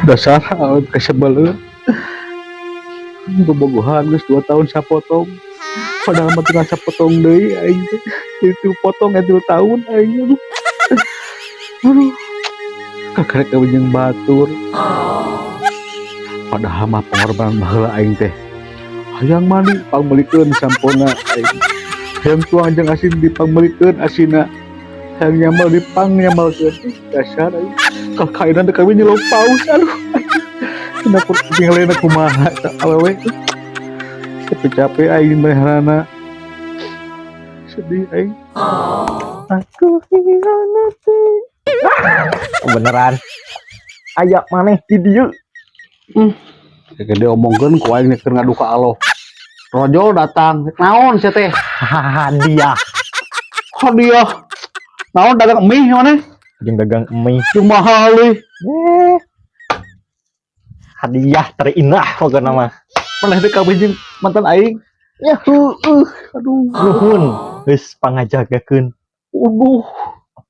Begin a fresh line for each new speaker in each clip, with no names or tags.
Dasar awet kesebel. Bobogohan geus 2 tahun sapotong. Padahal mah teu sapotong deui aing teh. Itu potong 2 tahun aing. Aduh. Kakarek kawin jeung batur. Padahal mah pengorbanan baheula aing teh. Hayang mandi pangmelikeun sampona aing. Hayang tuang jeung asin dipangmelikeun asina. Hayang nyamal nyamalkeun. Dasar aing. Kakaina teh kawin jeung paus. Aduh. Kenapa tinggalin aku kumaha awewe capek aing benerana sedih aing aku hianati
beneran aya maneh di dieu
gede omongkeun ku aing keur ngadu ka Allah rojol datang naon sia teh
hadiah
naon dagang mie maneh
jeung dagang mie
jeung mahal euy
hadiah terindah pokoknya mah
maneh teh kawin jeung mantan aing
ya
aduh
nuhun geus pangajagakeun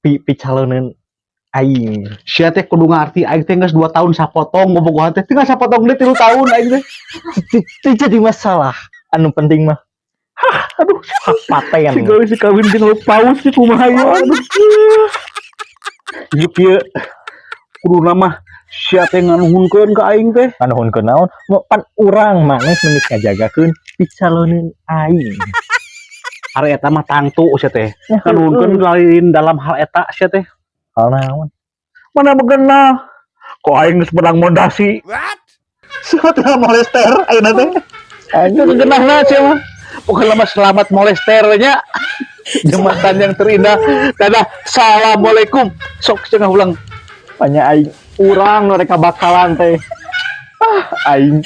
picaloneun aing
sia teh kudu ngarti aing teh geus 2 tahun sapotong bobogohan teh tinggal sapotong deui 3 tahun aing teh
teu jadi masalah anu penting mah
aduh
paten
si kawin jeung paus sih kumaha ya aduh ieu kieu kudu mah sia teh nganuhunkeun ka aing teh
nganuhunkeun naon mau pan urang maneh meuni ngajagakeun picaloneun aing
are eta mah tangtu sia teh nganuhunkeun lain dalam hal eta sia teh
hal naon
mana begenah kok aing geus menang mondasi
sudah molester ayeuna teh
aing gegenahna sia mah bukan lama selamat molester nya jembatan yang terindah dadah assalamualaikum sok cenah ulang
banyak aing urang mereka bakalan teh aing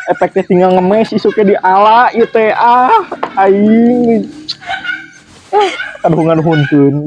efeknya tinggal ngemes isuke di ala ieu teh aing aduh nganuhunkeun